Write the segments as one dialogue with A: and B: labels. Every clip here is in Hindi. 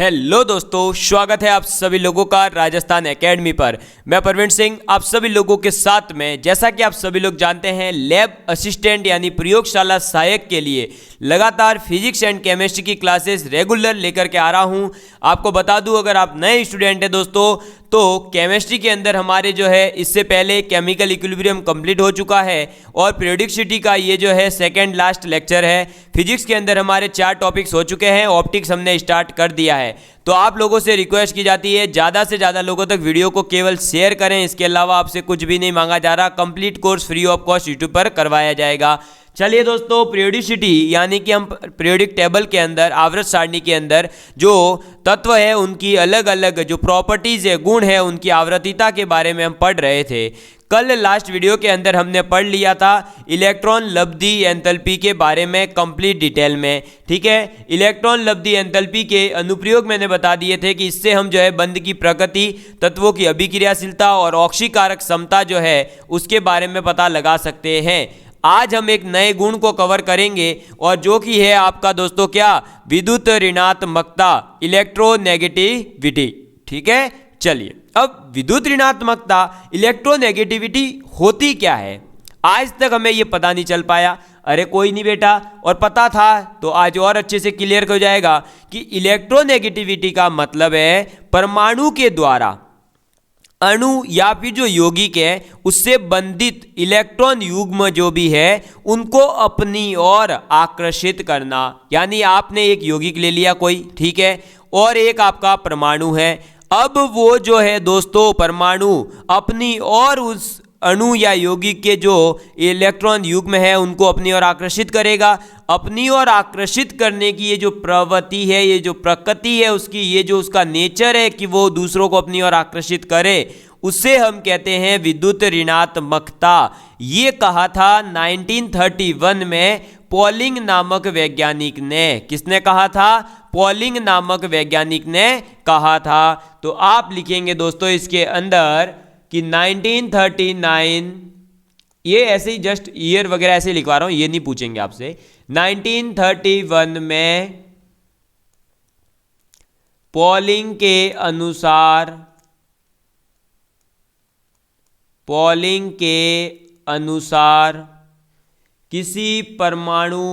A: हेलो दोस्तों, स्वागत है आप सभी लोगों का राजस्थान एकेडमी पर। मैं प्रवीण सिंह आप सभी लोगों के साथ में, जैसा कि आप सभी लोग जानते हैं, लैब असिस्टेंट यानी प्रयोगशाला सहायक के लिए लगातार फिजिक्स एंड केमिस्ट्री की क्लासेस रेगुलर लेकर के आ रहा हूं। आपको बता दूं, अगर आप नए स्टूडेंट हैं दोस्तों, तो केमिस्ट्री के अंदर हमारे जो है इससे पहले केमिकल इक्विलिब्रियम कंप्लीट हो चुका है और पीरियोडिसिटी का ये जो है सेकंड लास्ट लेक्चर है। फिजिक्स के अंदर हमारे 4 टॉपिक्स हो चुके हैं, ऑप्टिक्स हमने स्टार्ट कर दिया है। तो आप लोगों से रिक्वेस्ट की जाती है ज़्यादा से ज़्यादा लोगों तक वीडियो को केवल शेयर करें। इसके अलावा आपसे कुछ भी नहीं मांगा जा रहा। Complete course free of cost YouTube पर करवाया जाएगा। चलिए दोस्तों, पीरियोडिसिटी यानी कि हम पीरियोडिक टेबल के अंदर, आवर्त सारणी के अंदर जो तत्व है उनकी अलग अलग जो प्रॉपर्टीज है, गुण है, उनकी आवृत्तिता के बारे में हम पढ़ रहे थे। कल लास्ट वीडियो के अंदर हमने पढ़ लिया था इलेक्ट्रॉन लब्धि एंथैल्पी के बारे में कंप्लीट डिटेल में। ठीक है, इलेक्ट्रॉन लब्धि एंथैल्पी के अनुप्रयोग मैंने बता दिए थे कि इससे हम जो है बंध की प्रकृति, तत्वों की अभिक्रियाशीलता और ऑक्सीकारक क्षमता जो है उसके बारे में पता लगा सकते हैं। आज हम एक नए गुण को कवर करेंगे और जो कि है आपका दोस्तों क्या, विद्युत ऋणात्मकता, इलेक्ट्रोनेगेटिविटी। ठीक है, चलिए अब विद्युत ऋणात्मकता, इलेक्ट्रोनेगेटिविटी होती क्या है? आज तक हमें ये पता नहीं चल पाया। अरे कोई नहीं बेटा, और पता था तो आज और अच्छे से क्लियर हो जाएगा कि इलेक्ट्रोनेगेटिविटी का मतलब है परमाणु के द्वारा अणु या फिर जो यौगिक है उससे बंधित इलेक्ट्रॉन युग्म जो भी है उनको अपनी ओर आकर्षित करना। यानी आपने एक यौगिक ले लिया कोई, ठीक है, और एक आपका परमाणु है। अब वो जो है दोस्तों परमाणु अपनी ओर उस अणु या यौगिक के जो इलेक्ट्रॉन युग्म है उनको अपनी ओर आकर्षित करेगा। अपनी ओर आकर्षित करने की ये जो प्रवृत्ति है, ये जो प्रकृति है उसकी, ये जो उसका नेचर है कि वो दूसरों को अपनी ओर आकर्षित करे, उसे हम कहते हैं विद्युत ऋणात्मकता। ये कहा था 1931 में पॉलिंग नामक वैज्ञानिक ने। किसने कहा था? पॉलिंग नामक वैज्ञानिक ने कहा था। तो आप लिखेंगे दोस्तों इसके अंदर कि 1939, ये ऐसे ही जस्ट ईयर वगैरह ऐसे लिखवा रहा हूं, ये नहीं पूछेंगे आपसे। 1931 में पॉलिंग के अनुसार किसी परमाणु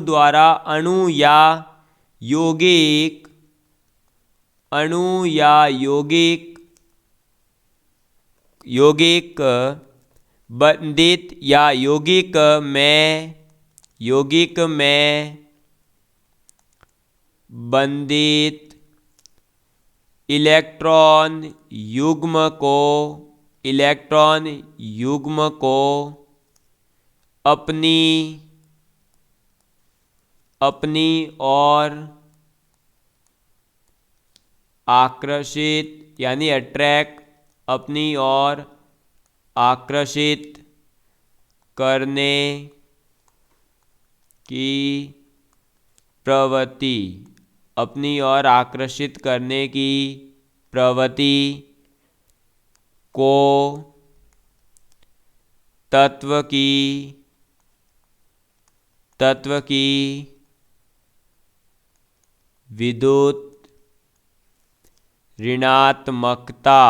A: द्वारा अणु या यौगिक बंधित या यौगिक में बंधित इलेक्ट्रॉन युग्म को अपनी ओर आकर्षित यानी अट्रैक्ट, अपनी ओर आकर्षित करने की प्रवृत्ति, को तत्व की विद्युत ऋणात्मकता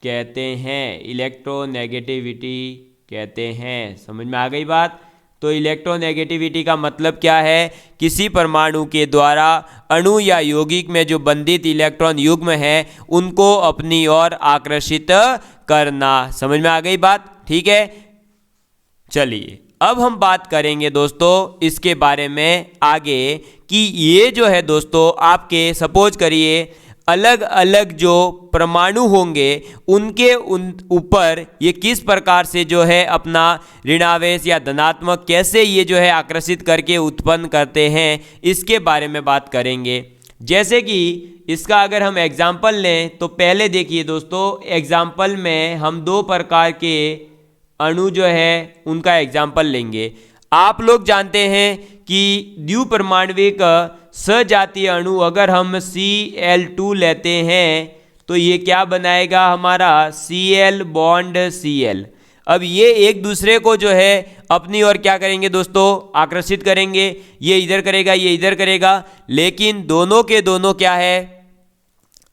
A: कहते हैं, इलेक्ट्रोनेगेटिविटी कहते हैं। समझ में आ गई बात? तो इलेक्ट्रोनेगेटिविटी का मतलब क्या है? किसी परमाणु के द्वारा अणु या यौगिक में जो बंधित इलेक्ट्रॉन युग्म है उनको अपनी ओर आकर्षित करना। समझ में आ गई बात? ठीक है, चलिए अब हम बात करेंगे दोस्तों इसके बारे में आगे कि ये जो है दोस्तों आपके सपोज करिए अलग अलग जो परमाणु होंगे उनके ऊपर ये किस प्रकार से जो है अपना ऋणावेश या धनात्मक कैसे ये जो है आकर्षित करके उत्पन्न करते हैं, इसके बारे में बात करेंगे। जैसे कि इसका अगर हम एग्जाम्पल लें तो पहले देखिए दोस्तों, एग्जाम्पल में हम 2 प्रकार के अणु जो है उनका एग्जाम्पल लेंगे। आप लोग जानते हैं कि द्विपरमाणविक सजातीय अणु अगर हम Cl2 लेते हैं तो ये क्या बनाएगा हमारा Cl बॉन्ड Cl। अब ये एक दूसरे को जो है अपनी ओर क्या करेंगे दोस्तों, आकर्षित करेंगे। ये इधर करेगा, ये इधर करेगा, लेकिन दोनों के दोनों क्या है,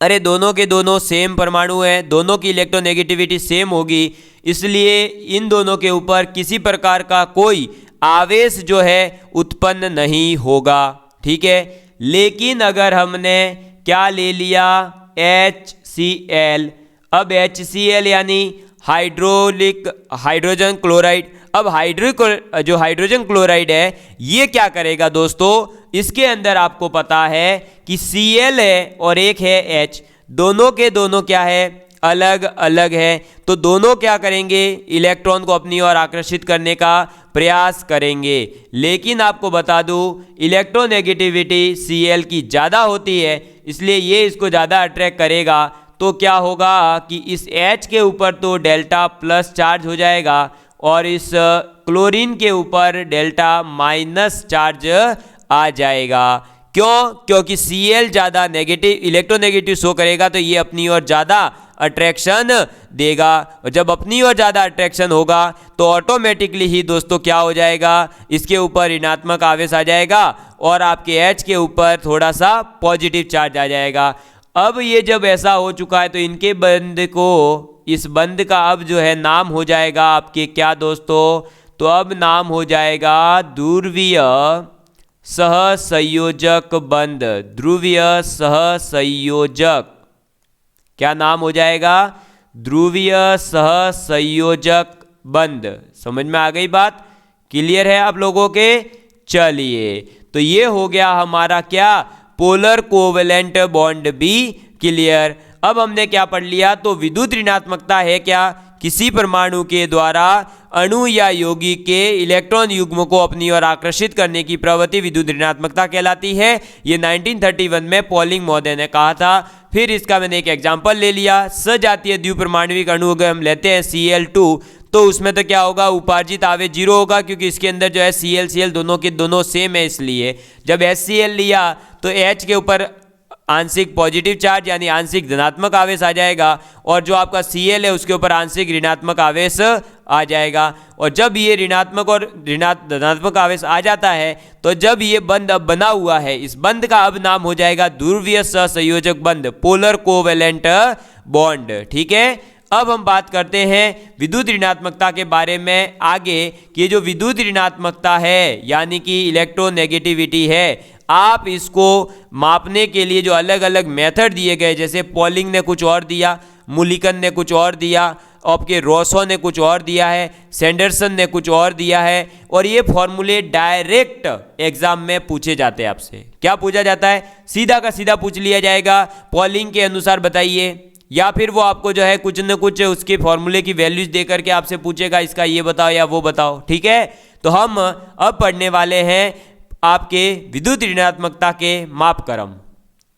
A: अरे दोनों के दोनों सेम परमाणु हैं, दोनों की इलेक्ट्रोनेगेटिविटी सेम होगी, इसलिए इन दोनों के ऊपर किसी प्रकार का कोई आवेश जो है उत्पन्न नहीं होगा। ठीक है, लेकिन अगर हमने क्या ले लिया HCl, अब HCl यानी हाइड्रोजन क्लोराइड। अब जो हाइड्रोजन क्लोराइड है ये क्या करेगा दोस्तों, इसके अंदर आपको पता है कि Cl है और एक है H, दोनों के दोनों क्या है अलग अलग है, तो दोनों क्या करेंगे इलेक्ट्रॉन को अपनी ओर आकर्षित करने का प्रयास करेंगे। लेकिन आपको बता दूं इलेक्ट्रोनेगेटिविटी Cl की ज़्यादा होती है, इसलिए ये इसको ज़्यादा अट्रैक्ट करेगा। तो क्या होगा कि इस H के ऊपर तो डेल्टा प्लस चार्ज हो जाएगा और इस क्लोरीन के ऊपर डेल्टा माइनस चार्ज आ जाएगा। क्यों? क्योंकि Cl ज़्यादा नेगेटिव इलेक्ट्रोनेगेटिव शो करेगा तो ये अपनी ओर ज़्यादा अट्रैक्शन देगा, और जब अपनी ओर ज़्यादा अट्रैक्शन होगा तो ऑटोमेटिकली ही दोस्तों क्या हो जाएगा, इसके ऊपर ऋणात्मक आवेश आ जाएगा और आपके H के ऊपर थोड़ा सा पॉजिटिव चार्ज आ जाएगा। अब ये जब ऐसा हो चुका है तो इनके बंध को, इस बंध का अब जो है नाम हो जाएगा आपके क्या दोस्तों, तो अब नाम हो जाएगा ध्रुवीय सहसंयोजक बंध। ध्रुवीय सहसंयोजक, क्या नाम हो जाएगा, ध्रुवीय सहसंयोजक बंध। समझ में आ गई बात, क्लियर है आप लोगों के? चलिए, तो ये हो गया हमारा क्या, पोलर कोवेलेंट बॉन्ड भी क्लियर। अब हमने क्या पढ़ लिया, तो विद्युत ऋणात्मकता है क्या, किसी परमाणु के द्वारा अणु या यौगिक के इलेक्ट्रॉन युग्म को अपनी ओर आकर्षित करने की प्रवृत्ति विद्युत ऋणात्मकता कहलाती है। ये 1931 में पॉलिंग महोदय ने कहा था। फिर इसका मैंने एक एग्जांपल ले लिया, सजातीय द्विपरमाणविक अणु अगर हम लेते हैं Cl2 तो उसमें तो क्या होगा, उपार्जित आवेश 0 होगा, क्योंकि इसके अंदर जो है Cl दोनों के दोनों सेम है। इसलिए जब HCl लिया तो H के ऊपर आंशिक पॉजिटिव चार्ज यानी आंशिक धनात्मक आवेश आ जाएगा, और जो आपका Cl है उसके ऊपर आंशिक ऋणात्मक आवेश आ जाएगा। और जब ये ऋणात्मक और धनात्मक आवेश आ जाता है तो जब ये बंध अब बना हुआ है, इस बंध का अब नाम हो जाएगा ध्रुवीय सहसंयोजक बंध, पोलर कोवेलेंट बॉन्ड। ठीक है, अब हम बात करते हैं विद्युत ऋणात्मकता के बारे में आगे, कि ये जो विद्युत ऋणात्मकता है यानी कि इलेक्ट्रोनेगेटिविटी है, आप इसको मापने के लिए जो अलग अलग मेथड दिए गए, जैसे पॉलिंग ने कुछ और दिया, मुलिकन ने कुछ और दिया, आपके रोसो ने कुछ और दिया है, सैंडरसन ने कुछ और दिया है, और ये फॉर्मूले डायरेक्ट एग्जाम में पूछे जाते हैं। आपसे क्या पूछा जाता है, सीधा का सीधा पूछ लिया जाएगा, पॉलिंग के अनुसार बताइए, या फिर वो आपको जो है कुछ न कुछ उसके फॉर्मूले की वैल्यूज दे करके आपसे पूछेगा इसका ये बताओ या वो बताओ। ठीक है, तो हम अब पढ़ने वाले हैं आपके विद्युत ऋणात्मकता के मापक्रम।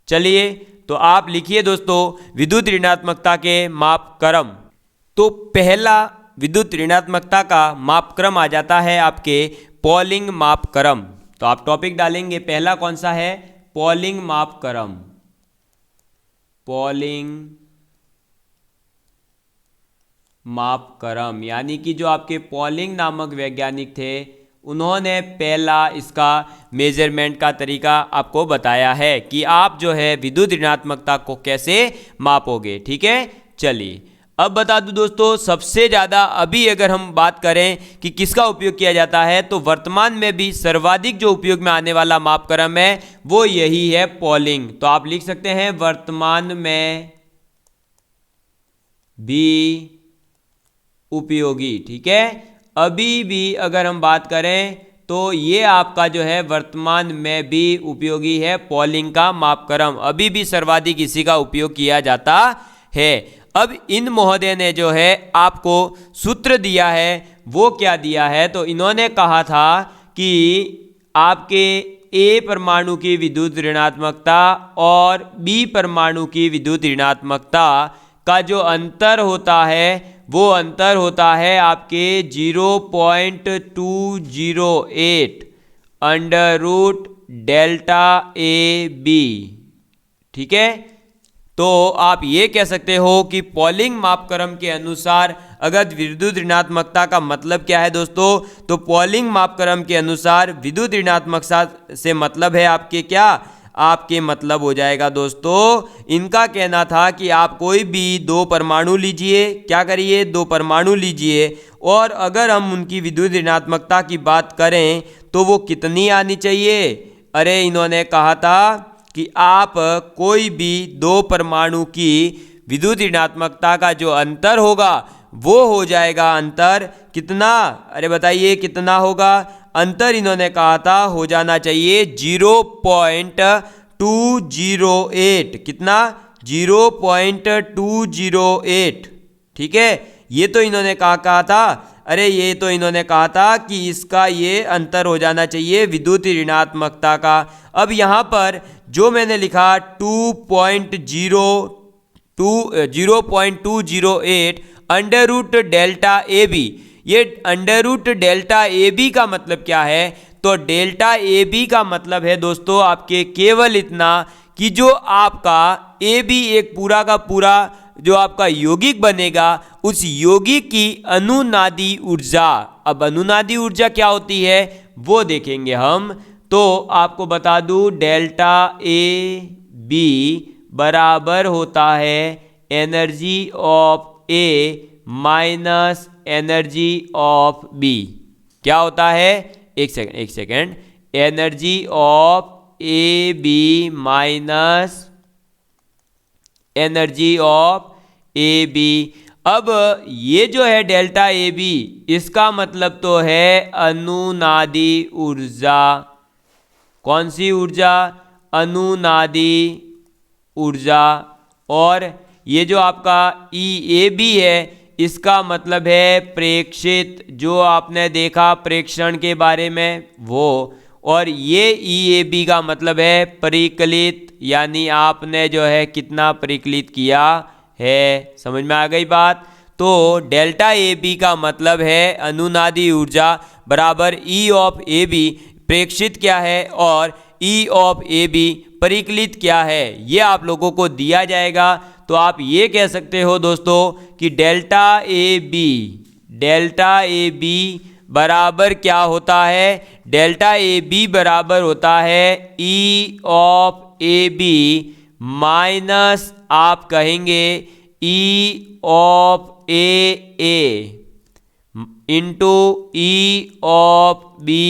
A: चलिए, तो आप लिखिए दोस्तों विद्युत ऋणात्मकता के मापक्रम। तो पहला विद्युत ऋणात्मकता का मापक्रम आ जाता है आपके पॉलिंग मापक्रम। तो आप टॉपिक डालेंगे, पहला कौन सा है, पॉलिंग मापक्रम। पॉलिंग मापक्रम यानी कि जो आपके पॉलिंग नामक वैज्ञानिक थे उन्होंने पहला इसका मेजरमेंट का तरीका आपको बताया है कि आप जो है विद्युत ऋणात्मकता को कैसे मापोगे। ठीक है, चलिए अब बता दूं दोस्तों, सबसे ज़्यादा अभी अगर हम बात करें कि किसका उपयोग किया जाता है, तो वर्तमान में भी सर्वाधिक जो उपयोग में आने वाला मापक्रम है वो यही है पॉलिंग। तो आप लिख सकते हैं वर्तमान में भी उपयोगी। ठीक है, अभी भी अगर हम बात करें तो ये आपका जो है वर्तमान में भी उपयोगी है पॉलिंग का मापक्रम, अभी भी सर्वाधिक इसी का उपयोग किया जाता है। अब इन महोदय ने जो है आपको सूत्र दिया है, वो क्या दिया है, तो इन्होंने कहा था कि आपके ए परमाणु की विद्युत ऋणात्मकता और बी परमाणु की विद्युत ऋणात्मकता का जो अंतर होता है वो अंतर होता है आपके 0.208 under root delta A B. ठीक है, तो आप ये कह सकते हो कि पॉलिंग मापक्रम के अनुसार अगर विद्युत ऋणात्मकता का मतलब क्या है दोस्तों, तो पॉलिंग मापक्रम के अनुसार विद्युत ऋणात्मकता से मतलब है आपके क्या, आपके मतलब हो जाएगा दोस्तों, इनका कहना था कि आप कोई भी दो परमाणु लीजिए, क्या करिए, दो परमाणु लीजिए, और अगर हम उनकी विद्युत ऋणात्मकता की बात करें तो वो कितनी आनी चाहिए। अरे इन्होंने कहा था कि आप कोई भी दो परमाणु की विद्युत ऋणात्मकता का जो अंतर होगा वो हो जाएगा अंतर कितना, अरे बताइए कितना होगा, अंतर इन्होंने कहा था हो जाना चाहिए 0.208, कितना, 0.208। ठीक है, ये तो इन्होंने कहा था, अरे ये तो इन्होंने कहा था कि इसका ये अंतर हो जाना चाहिए विद्युत ऋणात्मकता का। अब यहाँ पर जो मैंने लिखा 0.208 under root delta A B, ये under root delta A B का मतलब क्या है, तो डेल्टा ए बी का मतलब है दोस्तों आपके केवल इतना कि जो आपका ए बी एक पूरा का पूरा जो आपका यौगिक बनेगा उस यौगिक की अनुनादी ऊर्जा। अब अनुनादी ऊर्जा क्या होती है वो देखेंगे हम, तो आपको बता दूं डेल्टा ए बी बराबर होता है energy of A minus energy of B. क्या होता है, एक second, energy of A B minus energy of A B. अब ये जो है डेल्टा ए बी, इसका मतलब तो है अनुनादी ऊर्जा। कौन सी ऊर्जा, अनुनादी ऊर्जा। और ये जो आपका ई ए बी है इसका मतलब है प्रेक्षित, जो आपने देखा प्रेक्षण के बारे में वो, और ये ई ए बी का मतलब है परिकलित, यानी आपने जो है कितना परिकलित किया है। समझ में आ गई बात। तो डेल्टा ए बी का मतलब है अनुनादी ऊर्जा बराबर ई ऑफ ए बी प्रेक्षित क्या है और ई ऑफ ए बी परिकलित क्या है, ये आप लोगों को दिया जाएगा। तो आप ये कह सकते हो दोस्तों कि डेल्टा ए बी बराबर क्या होता है, डेल्टा ए बी बराबर होता है E of A B minus आप कहेंगे E of A into E of B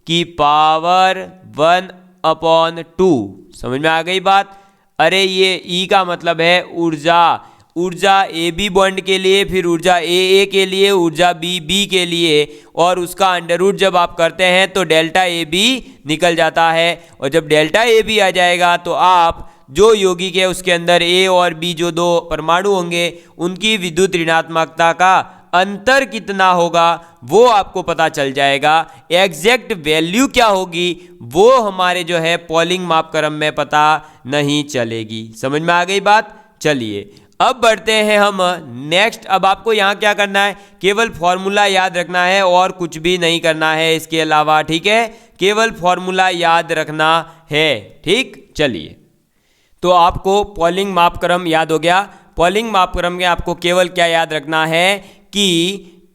A: की पावर 1/2। समझ में आ गई बात। अरे ये ई का मतलब है ऊर्जा, ऊर्जा ए बी बॉन्ड के लिए, फिर ऊर्जा ए के लिए, ऊर्जा बी के लिए, और उसका अंडर रूट जब आप करते हैं तो डेल्टा ए बी निकल जाता है। और जब डेल्टा ए बी आ जाएगा तो आप जो यौगिक है उसके अंदर ए और बी जो दो परमाणु होंगे उनकी विद्युत ऋणात्मकता का अंतर कितना होगा वो आपको पता चल जाएगा। एग्जैक्ट वैल्यू क्या होगी वो हमारे जो है पॉलिंग मापक्रम में पता नहीं चलेगी। समझ में आ गई बात। चलिए अब बढ़ते हैं हम नेक्स्ट। अब आपको यहाँ क्या करना है, केवल फॉर्मूला याद रखना है और कुछ भी नहीं करना है इसके अलावा। ठीक है, केवल फॉर्मूला याद रखना है। ठीक, चलिए तो आपको पॉलिंग मापक्रम याद हो गया। पॉलिंग मापक्रम में आपको केवल क्या याद रखना है कि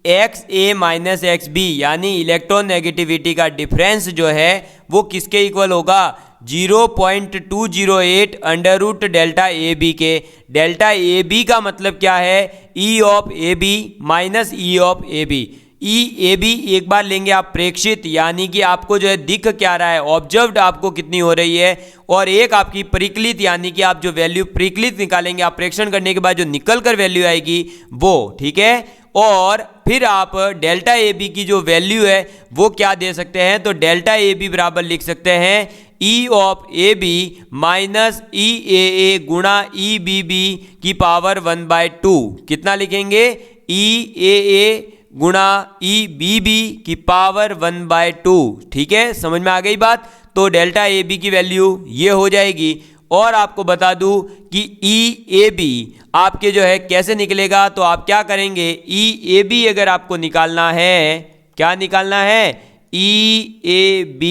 A: X A minus X B यानी इलेक्ट्रॉन नेगेटिविटी का डिफरेंस जो है वो किसके इक्वल होगा, 0.208 under root delta A B के। डेल्टा ए बी का मतलब क्या है, E of A B minus E of A B. E A B एक बार लेंगे आप प्रेक्षित, यानी कि आपको जो है दिख क्या रहा है, ऑब्जर्व्ड आपको कितनी हो रही है, और एक आपकी परिकलित यानी कि आप जो वैल्यू परिकलित निकालेंगे आप प्रेक्षण करने के बाद जो निकल कर वैल्यू आएगी वो। ठीक है, और फिर आप डेल्टा ए बी की जो वैल्यू है वो क्या दे सकते हैं, तो डेल्टा ए बी बराबर लिख सकते हैं E of A B minus E A गुणा ई बी बी की पावर 1/2। कितना लिखेंगे, ई ए गुणा ई बी बी की पावर 1/2। ठीक है, समझ में आ गई बात। तो डेल्टा ए बी की वैल्यू ये हो जाएगी, और आपको बता दूं कि EAB आपके जो है कैसे निकलेगा, तो आप क्या करेंगे, EAB अगर आपको निकालना है, क्या निकालना है, EAB,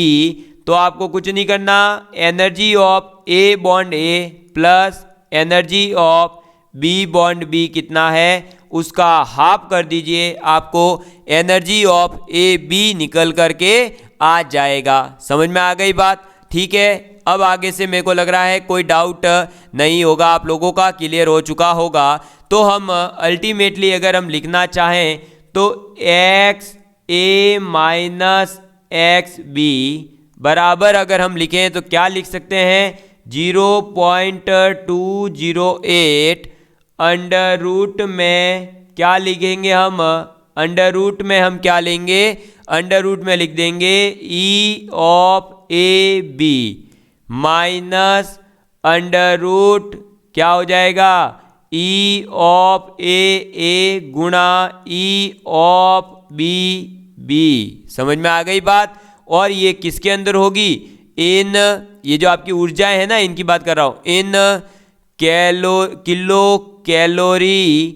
A: तो आपको कुछ नहीं करना, energy of A bond A plus energy of B bond B कितना है, उसका हाफ कर दीजिए, आपको एनर्जी ऑफ AB निकल करके आ जाएगा। समझ में आ गई बात? ठीक है, अब आगे से मेरे को लग रहा है कोई डाउट नहीं होगा, आप लोगों का क्लियर हो चुका होगा। तो हम अल्टीमेटली अगर हम लिखना चाहें तो XA माइनस XB बराबर अगर हम लिखें तो क्या लिख सकते हैं, 0.208 अंडर रूट में क्या लिखेंगे हम, अंडर रूट में हम क्या लेंगे, अंडर रूट में लिख देंगे E of AB minus under root क्या हो जाएगा, E ऑफ A गुणा E ऑफ B। समझ में आ गई बात? और ये किसके अंदर होगी, इन ये जो आपकी ऊर्जाएं है ना, इनकी बात कर रहा हूं, इन किलो कैलोरी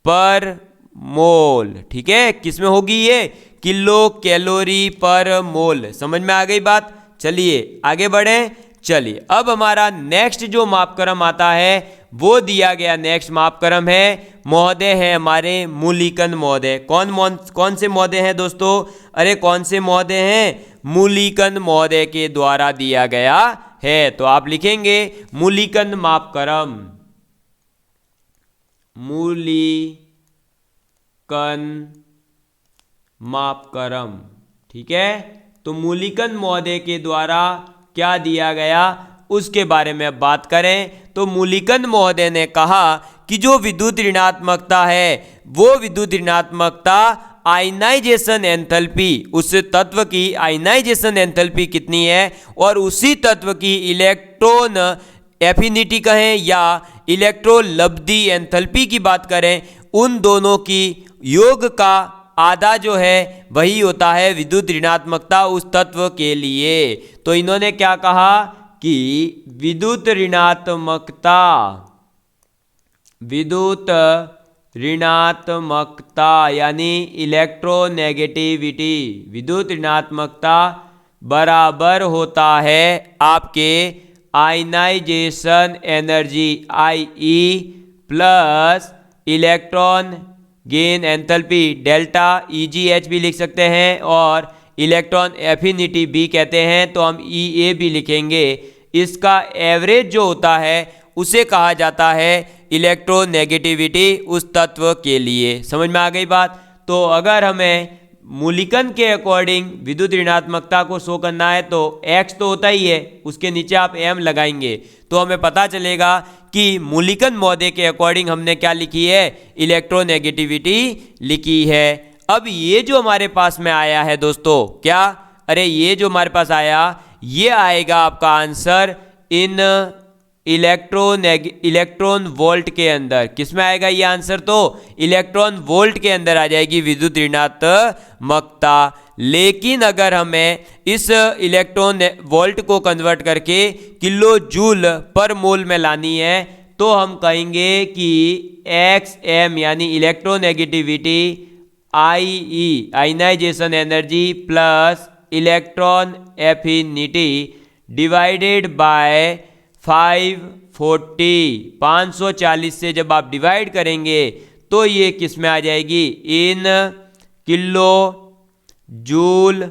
A: पर मोल। ठीक है, किसमें होगी ये, किलो कैलोरी पर मोल। समझ में आ गई बात? चलिए आगे बढ़ें। चलिए अब हमारा नेक्स्ट जो मापक्रम आता है वो दिया गया नेक्स्ट मापक्रम है, महोदय है हमारे मूलिकन महोदय। कौन से महोदय हैं दोस्तों, अरे कौन से महोदय हैं, मूलिकन महोदय के द्वारा दिया गया है। तो आप लिखेंगे मूलिकन मापक्रम, मूलिकन मापक्रम। ठीक है, तो मूलिकन महोदय के द्वारा क्या दिया गया उसके बारे में बात करें तो मूलिकन महोदय ने कहा कि जो विद्युत ऋणात्मकता है वो विद्युत ऋणात्मकता आयनाइजेशन एंथैल्पी, उस तत्व की आयनाइजेशन एंथैल्पी कितनी है और उसी तत्व की इलेक्ट्रॉन एफिनिटी कहें या इलेक्ट्रोलब्धि एंथैल्पी की बात करें, उन दोनों की योग का आधा जो है वही होता है विद्युत ऋणात्मकता उस तत्व के लिए। तो इन्होंने क्या कहा कि विद्युत ऋणात्मकता यानी इलेक्ट्रोनेगेटिविटी, विद्युत ऋणात्मकता बराबर होता है आपके ionisation energy IE plus electron gain enthalpy delta EGH भी लिख सकते हैं और इलेक्ट्रॉन एफिनिटी भी कहते हैं, तो हम EA भी लिखेंगे। इसका एवरेज जो होता है उसे कहा जाता है इलेक्ट्रोनेगेटिविटी उस तत्व के लिए। समझ में आ गई बात? तो अगर हमें मूलिकन के अकॉर्डिंग विद्युत ऋणात्मकता को शो करना है तो X तो होता ही है, उसके नीचे आप M लगाएंगे तो हमें पता चलेगा कि मूलिकन महोदय के अकॉर्डिंग हमने क्या लिखी है, इलेक्ट्रोनेगेटिविटी लिखी है। अब ये जो हमारे पास में आया है दोस्तों, क्या, अरे ये जो हमारे पास आया ये आएगा आपका आंसर इन इलेक्ट्रॉन वोल्ट के अंदर। किसमें आएगा ये आंसर, तो इलेक्ट्रॉन वोल्ट के अंदर आ जाएगी विद्युत ऋणात्मकता। लेकिन अगर हमें इस इलेक्ट्रॉन वोल्ट को कन्वर्ट करके किलो जूल पर मोल में लानी है तो हम कहेंगे कि XM यानी electronegativity IE ionisation energy plus electron affinity divided by 540 से जब आप डिवाइड करेंगे तो ये किस में आ जाएगी, in kilo joule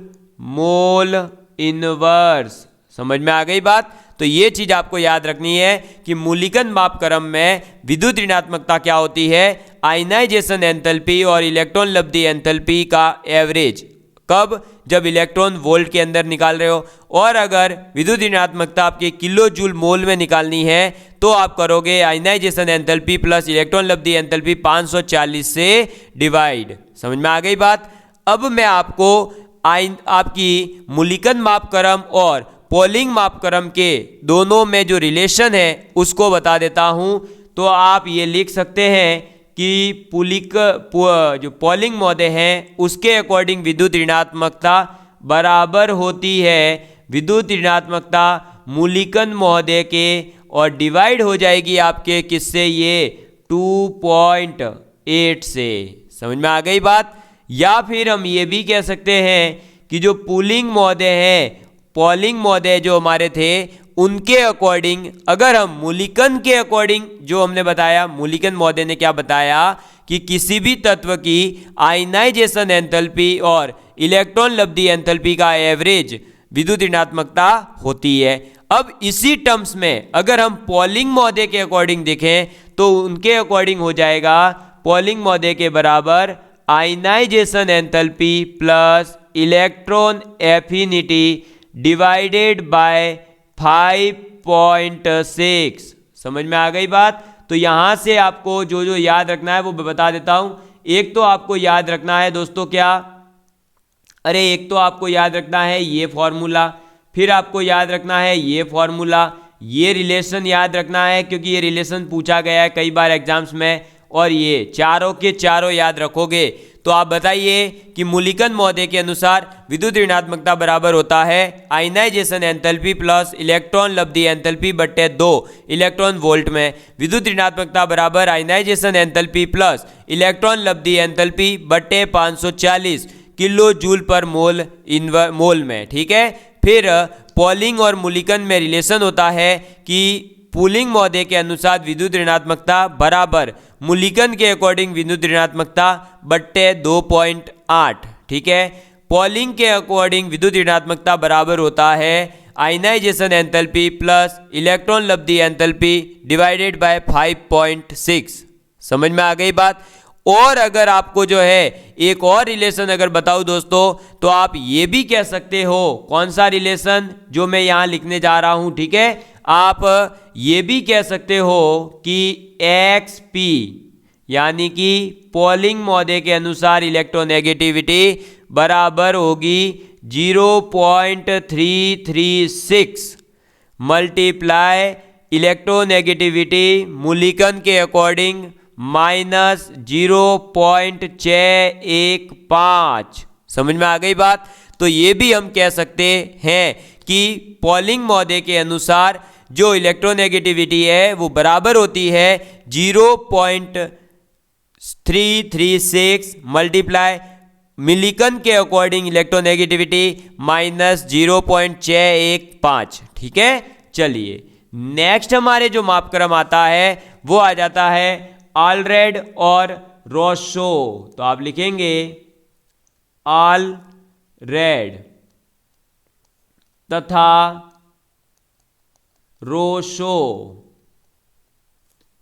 A: mole inverse. समझ में आ गई बात? तो ये चीज आपको याद रखनी है कि मूलिकन मापक्रम में विद्युत ऋणात्मकता क्या होती है, आयनाइजेशन एंथैल्पी और इलेक्ट्रॉन लब्धि एंथैल्पी का एवरेज। कब, जब इलेक्ट्रॉन वोल्ट के अंदर निकाल रहे हो। और अगर विद्युत ऋणात्मकता आपके किलो जूल मोल में निकालनी है तो आप करोगे आयनाइजेशन एंथैल्पी प्लस इलेक्ट्रॉन लब्धि एंथैल्पी 540 से डिवाइड। समझ में आ गई बात? अब मैं आपको आपकी मूलिकन मापक्रम और पोलिंग मापक्रम के दोनों में जो रिलेशन है उसको बता देता हूं। तो आप ये लिख सकते हैं कि जो पोलिंग महोदय हैं उसके अकॉर्डिंग विद्युत ऋणात्मकता बराबर होती है विद्युत ऋणात्मकता मूलिकन महोदय के और डिवाइड हो जाएगी आपके किससे, ये 2.8 से। समझ में आ गई बात। या फिर हम ये भी कह सकते हैं कि जो पुलिंग महोदय हैं, पॉलिंग महोदय जो हमारे थे, उनके अकॉर्डिंग अगर हम मूलिकन के अकॉर्डिंग जो हमने बताया, मूलिकन महोदय ने क्या बताया कि किसी भी तत्व की आयनाइजेशन एंथैल्पी और इलेक्ट्रॉन लब्धि एंथैल्पी का एवरेज विद्युत ऋणात्मकता होती है। अब इसी टर्म्स में अगर हम पॉलिंग महोदय के अकॉर्डिंग देखें तो उनके अकॉर्डिंग हो जाएगा पॉलिंग महोदय के बराबर ionization enthalpy plus electron affinity divided by 5.6। समझ में आ गई बात। तो यहां से आपको जो जो याद रखना है वो बता देता हूं। एक तो आपको याद रखना है दोस्तों क्या, अरे एक तो आपको याद रखना है ये फॉर्मूला, फिर आपको याद रखना है ये फॉर्मूला, ये रिलेशन याद रखना है क्योंकि ये रिलेशन पूछा गया है कई बार एग्जाम्स में, और ये चारों के चारों याद रखोगे तो आप बताइए कि मूलिकन महोदय के अनुसार विद्युत ऋणात्मकता बराबर होता है आयनाइजेशन एंथैल्पी प्लस इलेक्ट्रॉन लब्धि एंथैल्पी बट्टे 2 इलेक्ट्रॉन वोल्ट में। विद्युत ऋणात्मकता बराबर आयनाइजेशन एंथैल्पी प्लस इलेक्ट्रॉन लब्धि एंथैल्पी बट्टे 540 किलो जूल पर मोल में। ठीक है। फिर पॉलिंग और मूलिकन में रिलेशन होता है कि पुलिंग महोदय के अनुसार विद्युत ऋणात्मकता बराबर मूलिकन के अकॉर्डिंग विद्युत ऋणात्मकता बट्टे 2.8। ठीक है। पॉलिंग के अकॉर्डिंग विद्युत ऋणात्मकता बराबर होता है आयनाइजेशन एंथैल्पी प्लस इलेक्ट्रॉन लब्धि एंथैल्पी डिवाइडेड बाय 5.6। समझ में आ गई बात। और अगर आपको जो है एक और रिलेशन अगर बताऊं दोस्तों तो आप ये भी कह सकते हो, कौन सा रिलेशन जो मैं यहां लिखने जा रहा हूं। ठीक है। आप ये भी कह सकते हो कि XP यानी कि पॉलिंग महोदय के अनुसार इलेक्ट्रोनेगेटिविटी बराबर होगी 0.336 मल्टीप्लाई इलेक्ट्रोनेगेटिविटी मूलिकन के अकॉर्डिंग -0.615। समझ में आ गई बात। तो ये भी हम कह सकते हैं कि पॉलिंग महोदय के अनुसार जो इलेक्ट्रोनेगेटिविटी है वो बराबर होती है 0.336 मल्टीप्लाई मूलिकन के अकॉर्डिंग इलेक्ट्रोनेगेटिविटी -0.615। ठीक है। चलिए नेक्स्ट हमारे जो मापक्रम आता है वो आ जाता है ऑलरेड और रोशो। तो आप लिखेंगे ऑलरेड तथा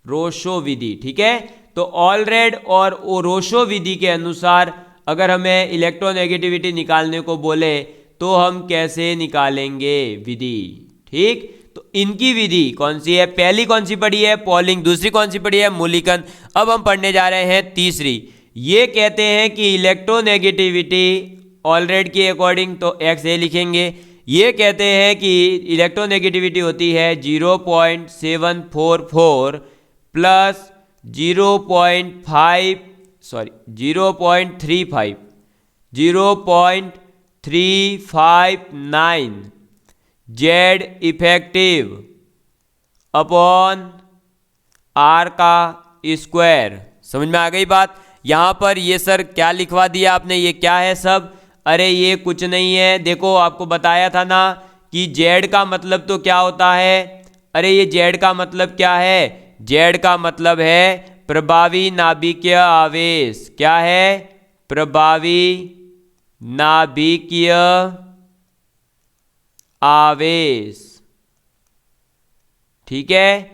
A: रोशो विधि। ठीक है। तो ऑलरेड और रोशो विधि के अनुसार अगर हमें इलेक्ट्रोनेगेटिविटी निकालने को बोले तो हम कैसे निकालेंगे विधि। ठीक। तो इनकी विधि कौन सी है, पहली कौन सी पढ़ी है, पॉलिंग, दूसरी कौन सी पढ़ी है, मूलिकन। अब हम पढ़ने जा रहे हैं तीसरी। ये कहते हैं कि इलेक्ट्रोनेगेटिविटी ऑलरेड के अकॉर्डिंग तो XA लिखेंगे। ये कहते हैं कि इलेक्ट्रोनेगेटिविटी होती है 0.744 plus 0.359 Z effective upon R का स्क्वायर। समझ में आ गई बात। यहां पर ये सर क्या लिखवा दिया आपने, ये क्या है सब, अरे ये कुछ नहीं है। देखो आपको बताया था ना कि जेड का मतलब तो क्या होता है, अरे ये जेड का मतलब क्या है, जेड का मतलब है प्रभावी नाभिकीय आवेश। क्या है, प्रभावी नाभिकीय आवेश। ठीक है।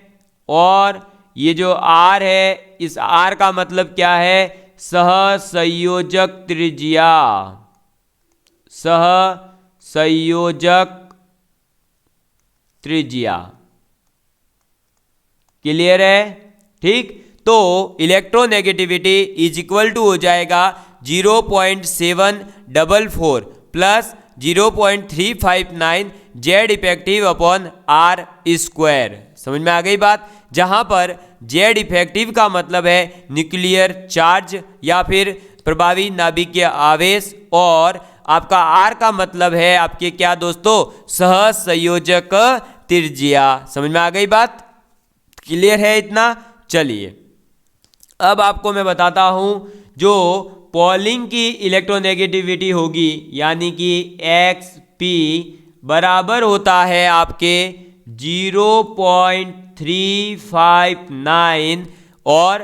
A: और ये जो R है, इस R का मतलब क्या है, सहसंयोजक त्रिज्या, सहसंयोजक त्रिज्या। क्लियर है। ठीक। तो इलेक्ट्रोनेगेटिविटी इज इक्वल टू हो जाएगा 0.744 plus 0.359 Z effective upon R square. समझ में आ गई बात। जहां पर जेड इफेक्टिव का मतलब है न्यूक्लियर चार्ज या फिर प्रभावी नाभिकीय आवेश, और आपका R का मतलब है आपके क्या दोस्तों, सहसंयोजक त्रिज्या। समझ में आ गई बात? क्लियर है इतना? चलिए अब आपको मैं बताता हूं जो पॉलिंग की इलेक्ट्रोनेगेटिविटी होगी, यानी कि XP बराबर होता है आपके 0.359 और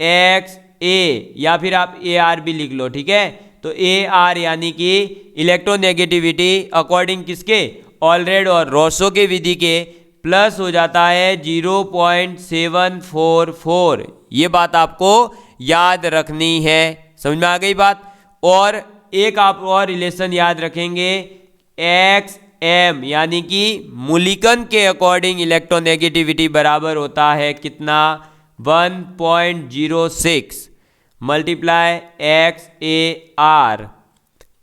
A: XA, या फिर आप AR भी लिख लो, ठीक है। तो AR यानी कि इलेक्ट्रोनेगेटिविटी अकॉर्डिंग किसके, ऑलरेड और रोसो के विधि के, प्लस हो जाता है 0.744। ये बात आपको याद रखनी है। समझ में आ गई बात? और एक आप और रिलेशन याद रखेंगे, XM यानी कि मूलिकन के अकॉर्डिंग इलेक्ट्रोनेगेटिविटी बराबर होता है कितना, 1.06 मल्टीप्लाई XAR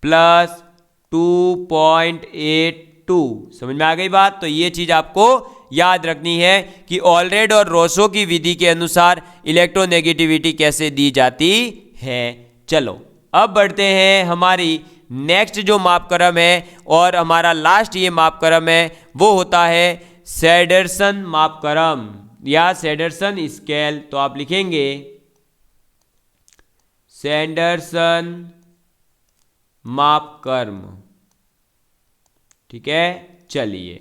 A: प्लस 2.82। समझ में आ गई बात? तो ये चीज आपको याद रखनी है कि ऑलरेड और रोसो की विधि के अनुसार इलेक्ट्रोनेगेटिविटी कैसे दी जाती है। चलो अब बढ़ते हैं हमारी नेक्स्ट जो मापक्रम है, और हमारा लास्ट ये मापक्रम है वो होता है सैंडरसन मापक्रम या सैंडरसन स्केल। तो आप लिखेंगे सैंडरसन मापक्रम, ठीक है। चलिए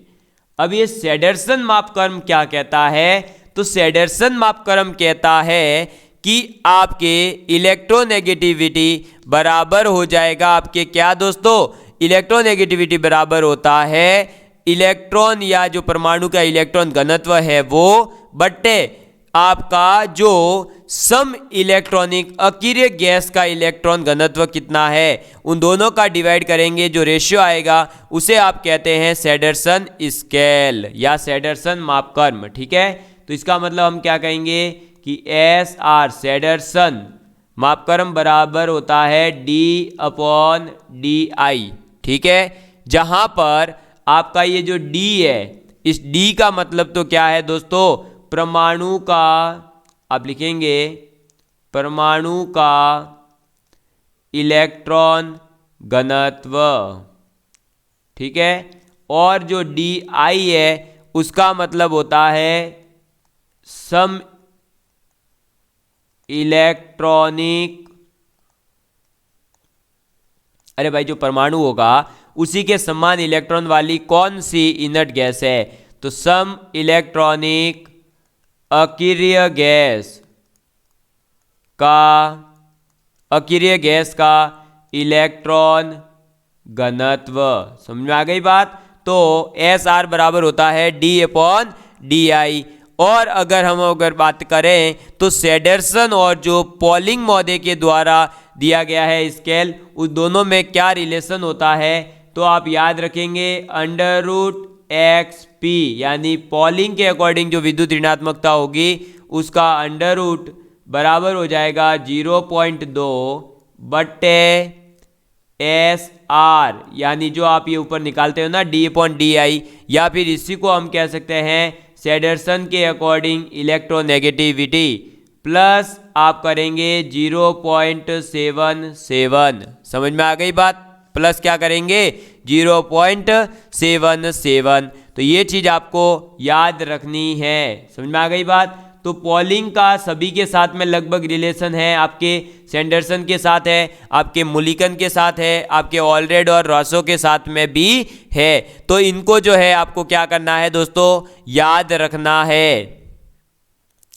A: अब ये सैंडरसन मापक्रम क्या कहता है? तो सैंडरसन मापक्रम कहता है कि आपके इलेक्ट्रोनेगेटिविटी बराबर हो जाएगा आपके क्या दोस्तों, इलेक्ट्रोनेगेटिविटी बराबर होता है इलेक्ट्रॉन या जो परमाणु का इलेक्ट्रॉन घनत्व है वो बट्टे आपका जो सम इलेक्ट्रॉनिक अकिर्य गैस का इलेक्ट्रॉन घनत्व कितना है, उन दोनों का डिवाइड करेंगे, जो रेशियो आएगा उसे आप कहते हैं सैंडरसन स्केल या सैंडरसन मापक्रम, ठीक है। तो इसका मतलब हम क्या कहेंगे कि SR सैंडरसन मापक्रम बराबर होता है D/DI, ठीक है। जहां पर आपका ये जो D है, इस D का मतलब तो क्या है दोस्तों, परमाणु का, आप लिखेंगे परमाणु का इलेक्ट्रॉन घनत्व, ठीक है। और जो DI है उसका मतलब होता है सम इलेक्ट्रॉनिक, अरे भाई जो परमाणु होगा उसी के समान इलेक्ट्रॉन वाली कौन सी इनर्ट गैस है, तो सम इलेक्ट्रॉनिक अकिर्य गैस का इलेक्ट्रॉन घनत्व। समझ में आ गई बात? तो SR बराबर होता है D/DI। और अगर हम बात करें तो सैंडरसन और जो पॉलिंग महोदय के द्वारा दिया गया है स्केल, उस दोनों में क्या रिलेशन होता है, तो आप याद रखेंगे √XP, यानी पॉलिंग के अकॉर्डिंग जो विद्युत ऋणात्मकता होगी उसका अंडर रूट बराबर हो जाएगा 0.2 बट्टे SR, यानी जो आप ये ऊपर निकालते हो ना D/DI, या फिर इसी को हम कह सकते हैं सैंडरसन के अकॉर्डिंग इलेक्ट्रोनेगेटिविटी, प्लस आप करेंगे 0.77। समझ में आ गई बात? प्लस क्या करेंगे 0.77। तो ये चीज आपको याद रखनी है। समझ में आ गई बात? तो पॉलिंग का सभी के साथ में लगभग रिलेशन है, आपके सैंडरसन के साथ है, आपके मूलिकन के साथ है, आपके ऑलरेड और रोसो के साथ में भी है। तो इनको जो है आपको क्या करना है दोस्तों, याद रखना है,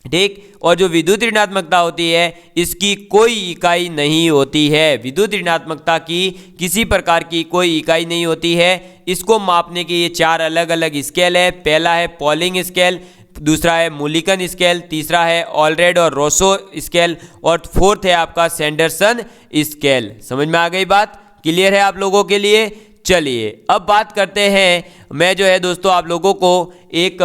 A: ठीक। और जो विद्युत ऋणात्मकता होती है इसकी कोई इकाई नहीं होती है, विद्युत ऋणात्मकता की किसी प्रकार की कोई इकाई नहीं होती है। इसको मापने के ये 4 अलग अलग स्केल है। पहला है पॉलिंग स्केल, दूसरा है मूलिकन स्केल, तीसरा है ऑलरेड और रोसो स्केल, और फोर्थ है आपका सैंडरसन स्केल। समझ में आ गई बात? क्लियर है आप लोगों के लिए? चलिए अब बात करते हैं, मैं जो है दोस्तों आप लोगों को एक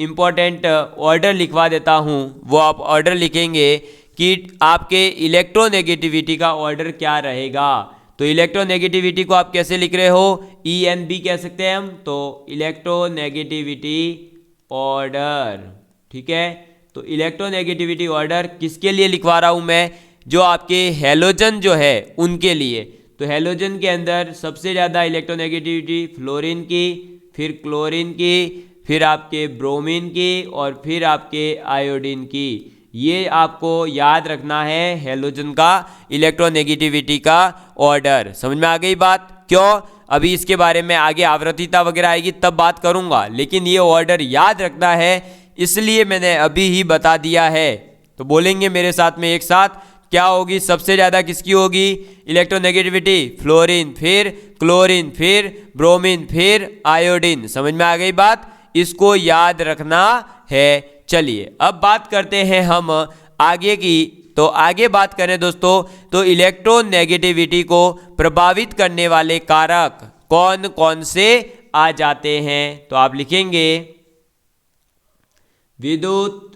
A: इम्पॉर्टेंट ऑर्डर लिखवा देता हूं। वो आप ऑर्डर लिखेंगे कि आपके इलेक्ट्रोनेगेटिविटी का ऑर्डर क्या रहेगा। तो इलेक्ट्रोनेगेटिविटी को आप कैसे लिख रहे हो, ENB कह सकते हैं हम, तो इलेक्ट्रोनेगेटिविटी ऑर्डर, ठीक है। तो इलेक्ट्रोनेगेटिविटी ऑर्डर किसके लिए लिखवा रहा हूं मैं, जो आपके हैलोजन जो है उनके लिए। तो हैलोजन के अंदर सबसे ज़्यादा इलेक्ट्रोनेगेटिविटी फ्लोरीन की, फिर क्लोरीन की, फिर आपके ब्रोमीन की और फिर आपके आयोडीन की। ये आपको याद रखना है हैलोजन का इलेक्ट्रोनेगेटिविटी का ऑर्डर। समझ में आ गई बात? क्यों? अभी इसके बारे में आगे आवृत्तिता वगैरह आएगी तब बात करूंगा, लेकिन ये ऑर्डर याद रखना है इसलिए मैंने अभी ही बता दिया है। तो बोलेंगे मेरे साथ में एक साथ, क्या होगी सबसे ज़्यादा किसकी होगी इलेक्ट्रोनेगेटिविटी? फ्लोरीन, फिर क्लोरीन, फिर ब्रोमीन, फिर आयोडीन। समझ में आ गई बात? इसको याद रखना है। चलिए अब बात करते हैं हम आगे की। तो आगे बात करें दोस्तों तो इलेक्ट्रोनेगेटिविटी को प्रभावित करने वाले कारक कौन कौन से आ जाते हैं? तो आप लिखेंगे विद्युत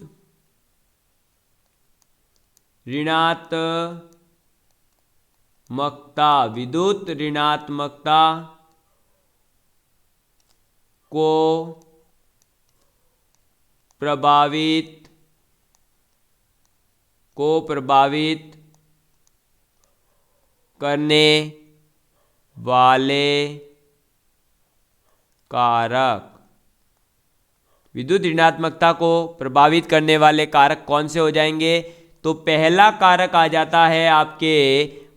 A: ऋणात्मकता। विद्युत ऋणात्मकता को प्रभावित करने वाले कारक। विद्युत ऋणात्मकता को प्रभावित करने वाले कारक कौन से हो जाएंगे? तो पहला कारक आ जाता है आपके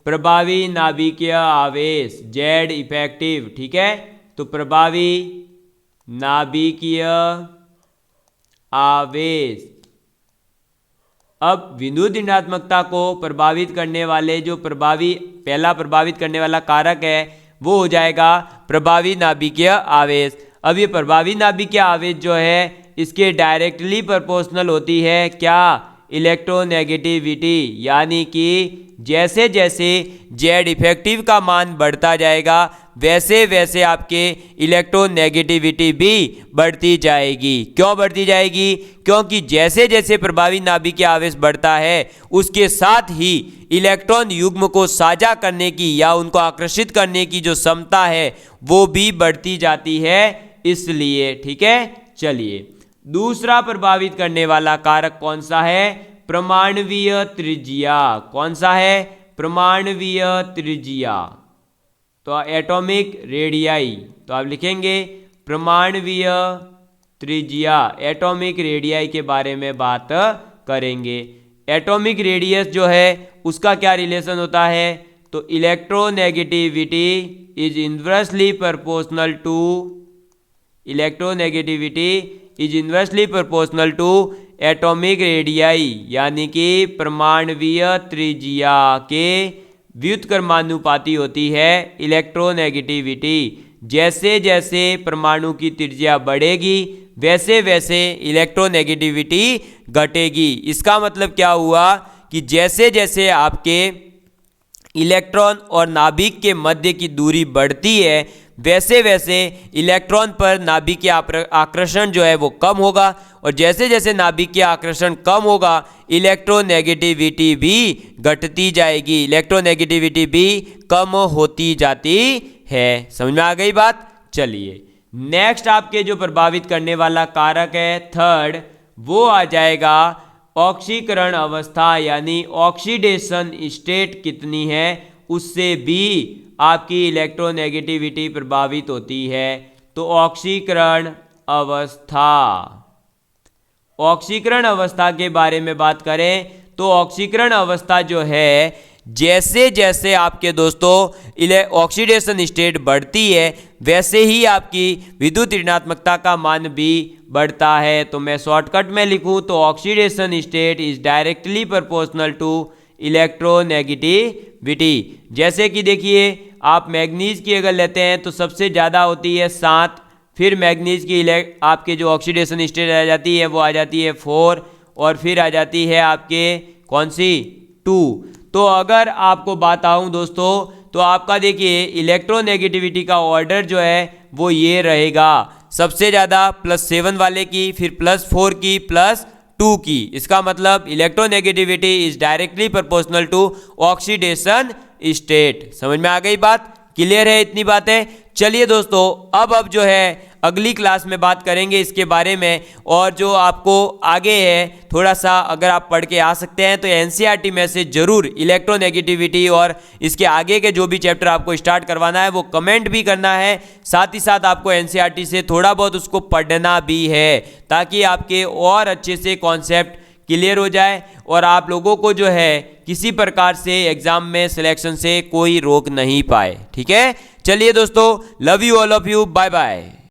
A: प्रभावी नाभिकीय आवेश, जेड इफेक्टिव। ठीक है, तो प्रभावी नाभिकीय आवेश। अब विद्युत ऋणात्मकता को प्रभावित करने वाले जो पहला प्रभावित करने वाला कारक है वो हो जाएगा प्रभावी नाभिकीय आवेश। अब ये प्रभावी नाभिकीय आवेश जो है इसके डायरेक्टली प्रोपोर्शनल होती है क्या? इलेक्ट्रोनेगेटिविटी। यानी कि जैसे जैसे जेड इफेक्टिव का मान बढ़ता जाएगा वैसे वैसे आपके इलेक्ट्रोनेगेटिविटी भी बढ़ती जाएगी। क्यों बढ़ती जाएगी? क्योंकि जैसे जैसे प्रभावी नाभिकीय आवेश बढ़ता है उसके साथ ही इलेक्ट्रॉन युग्म को साझा करने की या उनको आकर्षित करने की जो क्षमता है वो भी बढ़ती जाती है, इसलिए। ठीक है, चलिए दूसरा प्रभावित करने वाला कारक कौन सा है? परमाणुवीय त्रिज्या। कौन सा है? परमाणुवीय त्रिज्या। तो एटॉमिक रेडियाई। तो आप लिखेंगे परमाणुवीय त्रिज्या। एटॉमिक रेडियाई के बारे में बात करेंगे। एटॉमिक रेडियस जो है उसका क्या रिलेशन होता है? तो electronegativity is inversely proportional to atomic radii. यानी कि परमाणुवीय त्रिज्या के व्युत्क्रमानुपाती होती है इलेक्ट्रोनेगेटिविटी। जैसे जैसे परमाणु की त्रिज्या बढ़ेगी वैसे वैसे इलेक्ट्रोनेगेटिविटी घटेगी। इसका मतलब क्या हुआ कि जैसे जैसे आपके इलेक्ट्रॉन और नाभिक के मध्य की दूरी बढ़ती है वैसे वैसे इलेक्ट्रॉन पर नाभिकीय आकर्षण जो है वो कम होगा, और जैसे जैसे नाभिकीय आकर्षण कम होगा इलेक्ट्रोनेगेटिविटी भी घटती जाएगी, इलेक्ट्रोनेगेटिविटी भी कम होती जाती है। समझ में आ गई बात? चलिए नेक्स्ट आपके जो प्रभावित करने वाला कारक है थर्ड, वो आ जाएगा ऑक्सीकरण अवस्था, यानी ऑक्सीडेशन स्टेट कितनी है उससे भी आपकी इलेक्ट्रोनेगेटिविटी प्रभावित होती है। तो ऑक्सीकरण अवस्था के बारे में बात करें तो ऑक्सीकरण अवस्था जो है जैसे जैसे आपके दोस्तों ऑक्सीडेशन स्टेट बढ़ती है वैसे ही आपकी विद्युत ऋणात्मकता का मान भी बढ़ता है। तो मैं शॉर्टकट में लिखूं तो oxidation state is directly proportional to electronegativity. जैसे कि देखिए आप मैग्नीज की अगर लेते हैं तो सबसे ज़्यादा होती है 7, फिर मैग्नीज की आपके जो ऑक्सीडेशन स्टेट आ जाती है वो आ जाती है 4, और फिर आ जाती है आपके कौन सी 2। तो अगर आपको बताऊं दोस्तों तो आपका देखिए इलेक्ट्रोनेगेटिविटी का ऑर्डर जो है वो ये रहेगा, सबसे ज़्यादा +7 वाले की, फिर +4 की, +2 की। इसका मतलब electronegativity is directly proportional to oxidation state. समझ में आ गई बात? क्लियर है इतनी बातें? चलिए दोस्तों अब जो है अगली क्लास में बात करेंगे इसके बारे में। और जो आपको आगे है थोड़ा सा अगर आप पढ़ के आ सकते हैं तो एनसीईआरटी में से जरूर इलेक्ट्रोनेगेटिविटी और इसके आगे के जो भी चैप्टर आपको स्टार्ट करवाना है वो कमेंट भी करना है। साथ ही साथ आपको एनसीईआरटी से थोड़ा बहुत उसको पढ़ना भी है ताकि आपके और अच्छे से कॉन्सेप्ट क्लियर हो जाए और आप लोगों को जो है किसी प्रकार से एग्जाम में सिलेक्शन से कोई रोक नहीं पाए। ठीक है, चलिए दोस्तों, love you all of you, bye bye.